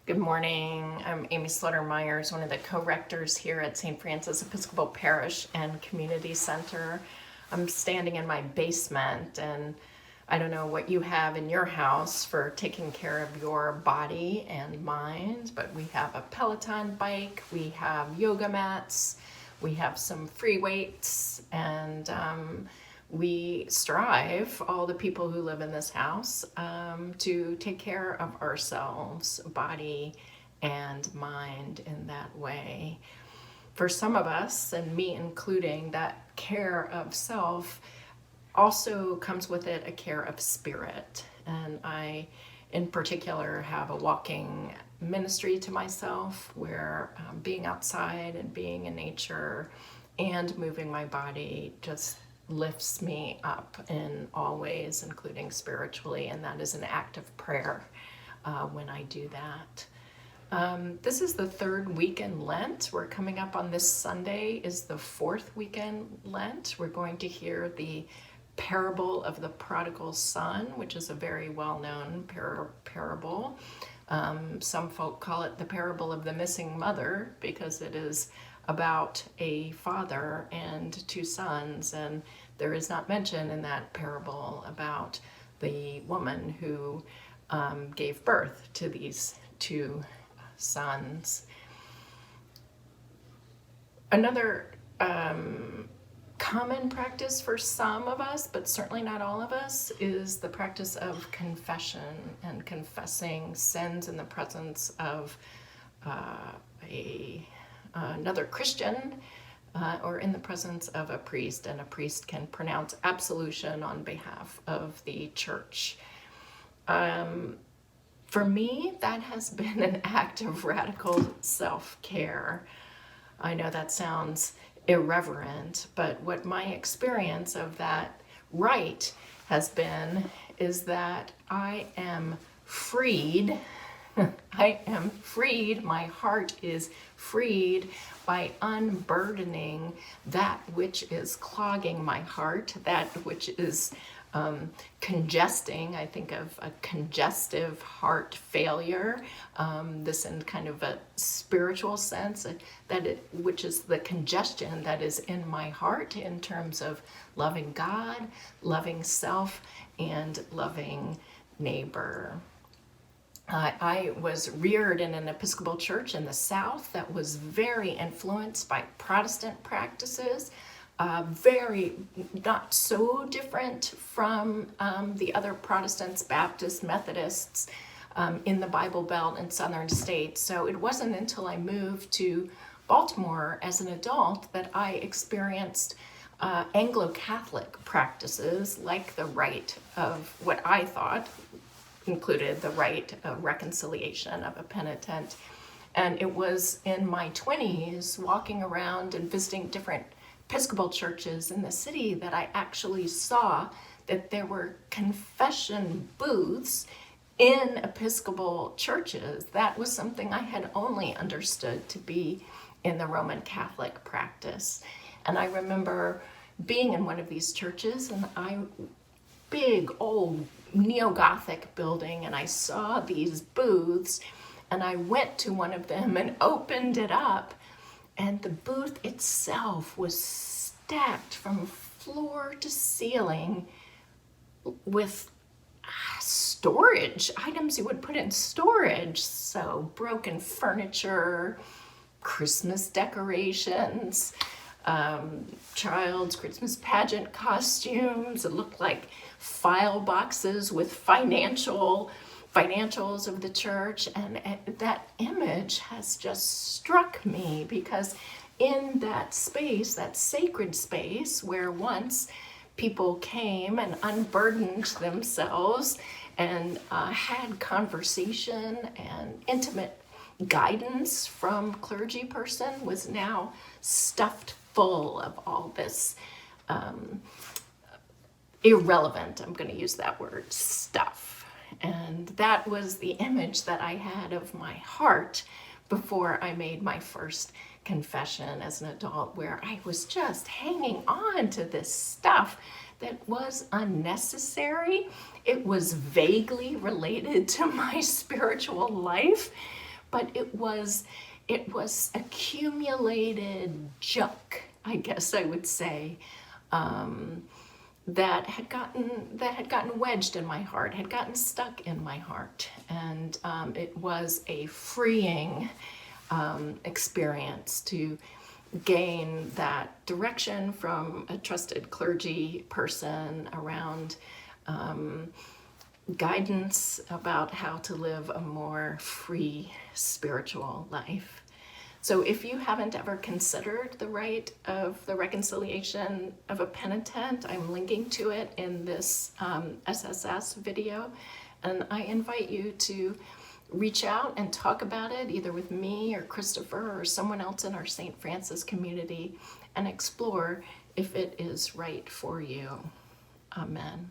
Good morning. I'm Amy Slaughter-Myers, one of the co-rectors here at St. Francis Episcopal Parish and Community Center. I'm standing in my basement, and I don't know what you have in your house for taking care of your body and mind, but we have a Peloton bike, we have yoga mats, we have some free weights, and we strive, all the people who live in this house, to take care of ourselves, body and mind in that way. For some of us, and me including, that care of self also comes with it a care of spirit. And I, in particular, have a walking ministry to myself where being outside and being in nature and moving my body just lifts me up in all ways, including spiritually, and that is an act of prayer when I do that. This is the third week in Lent. We're coming up on this Sunday is the fourth week in Lent. We're going to hear the parable of the prodigal son, which is a very well-known parable. Some folk call it the parable of the missing mother because it is about a father and two sons, and there is not mention in that parable about the woman who gave birth to these two sons. Another common practice for some of us, but certainly not all of us, is the practice of confession and confessing sins in the presence of another Christian or in the presence of a priest, and a priest can pronounce absolution on behalf of the church. For me, that has been an act of radical self-care. I know that sounds irreverent, but what my experience of that rite has been is that I am freed. I am freed, my heart is freed by unburdening that which is clogging my heart, that which is congesting. I think of a congestive heart failure, this in kind of a spiritual sense, which is the congestion that is in my heart in terms of loving God, loving self, and loving neighbor. I was reared in an Episcopal church in the South that was very influenced by Protestant practices, very not so different from the other Protestants, Baptists, Methodists in the Bible Belt and Southern states. So it wasn't until I moved to Baltimore as an adult that I experienced Anglo-Catholic practices like the rite of what I thought included the rite of reconciliation of a penitent. And it was in my 20s, walking around and visiting different Episcopal churches in the city, that I actually saw that there were confession booths in Episcopal churches. That was something I had only understood to be in the Roman Catholic practice. And I remember being in one of these churches, and big old neo-Gothic building, and I saw these booths, and I went to one of them and opened it up, and the booth itself was stacked from floor to ceiling with storage items you would put in storage. So broken furniture, Christmas decorations, child's Christmas pageant costumes. It looked like file boxes with financials of the church, and that image has just struck me because in that space, that sacred space where once people came and unburdened themselves and had conversation and intimate guidance from clergy person, was now stuffed full of all this irrelevant, I'm going to use that word, stuff. And that was the image that I had of my heart before I made my first confession as an adult, where I was just hanging on to this stuff that was unnecessary. It was vaguely related to my spiritual life, but it was accumulated junk, I guess I would say, that had gotten wedged in my heart, had gotten stuck in my heart, and it was a freeing experience to gain that direction from a trusted clergy person around guidance about how to live a more free spiritual life. So if you haven't ever considered the rite of the reconciliation of a penitent, I'm linking to it in this SSS video, and I invite you to reach out and talk about it either with me or Kristofer or someone else in our St. Francis community and explore if it is right for you. Amen.